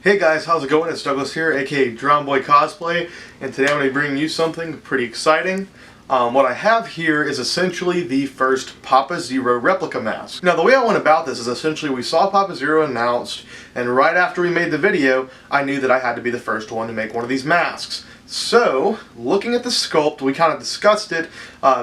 Hey guys, how's it going? It's Douglas here, aka Drownboy Cosplay, and today I'm going to be bringing you something pretty exciting. What I have here is essentially the first Papa Zero replica mask. Now the way I went about this is essentially we saw Papa Zero announced, and right after we made the video, I knew that I had to be the first one to make one of these masks. So, looking at the sculpt, we kind of discussed it,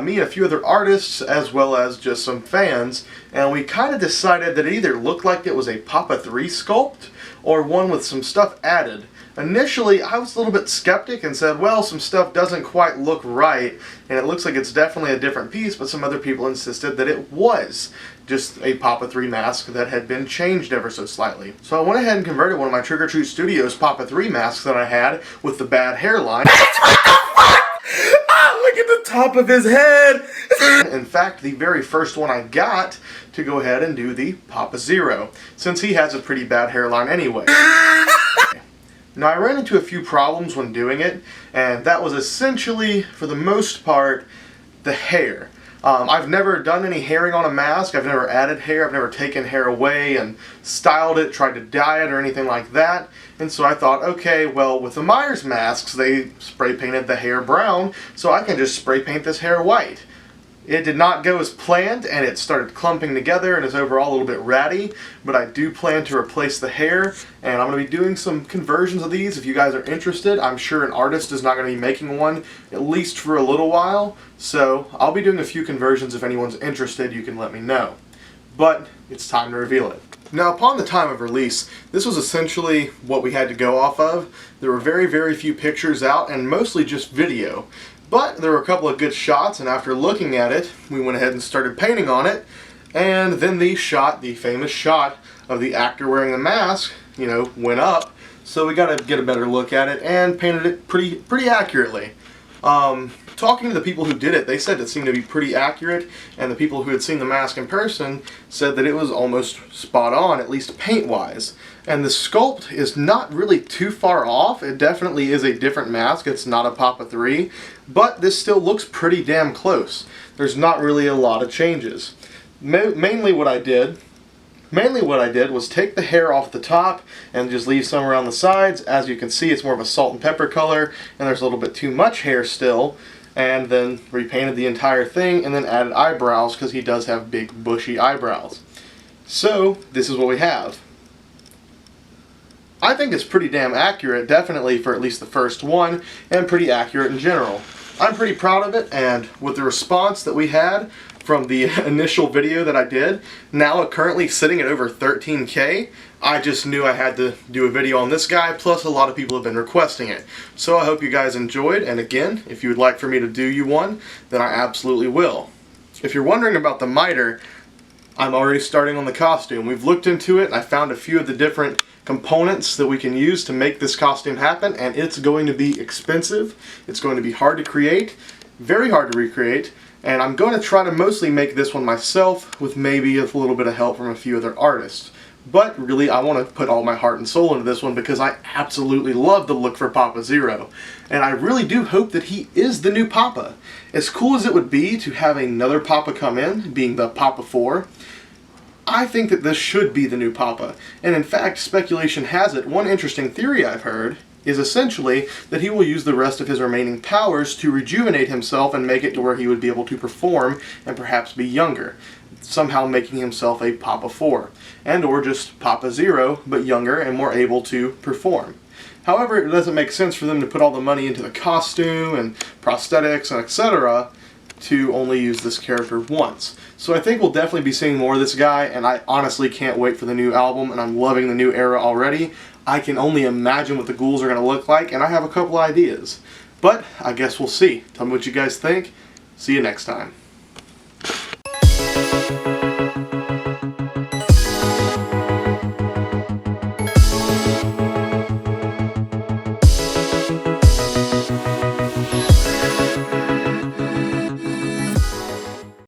me and a few other artists, as well as just some fans, and we kind of decided that it either looked like it was a Papa 3 sculpt, or one with some stuff added. Initially, I was a little bit skeptic and said, well, some stuff doesn't quite look right, and it looks like it's definitely a different piece, but some other people insisted that it was just a Papa 3 mask that had been changed ever so slightly. So I went ahead and converted one of my Trick or Treat Studios Papa 3 masks that I had with the bad hairline. Look at the top of his head! In fact, the very first one I got to go ahead and do the Papa Zero, since he has a pretty bad hairline anyway. Now, I ran into a few problems when doing it, and that was essentially, for the most part, the hair. I've never done any hairing on a mask. I've never added hair. I've never taken hair away and styled it, tried to dye it or anything like that. And so I thought, okay, well, with the Myers masks, they spray painted the hair brown, so I can just spray paint this hair white. It did not go as planned, and it started clumping together and is overall a little bit ratty, but I do plan to replace the hair, and I'm going to be doing some conversions of these if you guys are interested. I'm sure an artist is not going to be making one, at least for a little while, so I'll be doing a few conversions. If anyone's interested, you can let me know. But it's time to reveal it. Now, upon the time of release, this was essentially what we had to go off of. There were very, very few pictures out, and mostly just video. But there were a couple of good shots, and after looking at it, we went ahead and started painting on it. And then the famous shot of the actor wearing the mask, went up. So we got to get a better look at it and painted it pretty accurately. Talking to the people who did it, they said it seemed to be pretty accurate, and the people who had seen the mask in person said that it was almost spot on, at least paint-wise. And the sculpt is not really too far off. It definitely is a different mask. It's not a Papa 3, but this still looks pretty damn close. There's not really a lot of changes. Mainly what I did was take the hair off the top and just leave some around the sides. As you can see, it's more of a salt and pepper color, and there's a little bit too much hair still. And then repainted the entire thing, and then added eyebrows, because he does have big bushy eyebrows. So, this is what we have. I think it's pretty damn accurate, definitely for at least the first one, and pretty accurate in general. I'm pretty proud of it, and with the response that we had from the initial video that I did, now currently sitting at over 13K, I just knew I had to do a video on this guy, plus a lot of people have been requesting it. So I hope you guys enjoyed, and again, if you would like for me to do you one, then I absolutely will. If you're wondering about the miter, I'm already starting on the costume. We've looked into it, and I found a few of the different components that we can use to make this costume happen, and it's going to be expensive. It's going to be hard to create, very hard to recreate, and I'm going to try to mostly make this one myself with maybe a little bit of help from a few other artists. But really, I want to put all my heart and soul into this one because I absolutely love the look for Papa Zero. And I really do hope that he is the new Papa. As cool as it would be to have another Papa come in, being the Papa 4, I think that this should be the new Papa. And in fact, speculation has it, one interesting theory I've heard is essentially that he will use the rest of his remaining powers to rejuvenate himself and make it to where he would be able to perform and perhaps be younger, somehow making himself a Papa 4, and or just Papa Zero, but younger and more able to perform. However, it doesn't make sense for them to put all the money into the costume and prosthetics and etc. to only use this character once. So I think we'll definitely be seeing more of this guy, and I honestly can't wait for the new album, and I'm loving the new era already. I can only imagine what the ghouls are going to look like, and I have a couple ideas. But I guess we'll see. Tell me what you guys think. See you next time.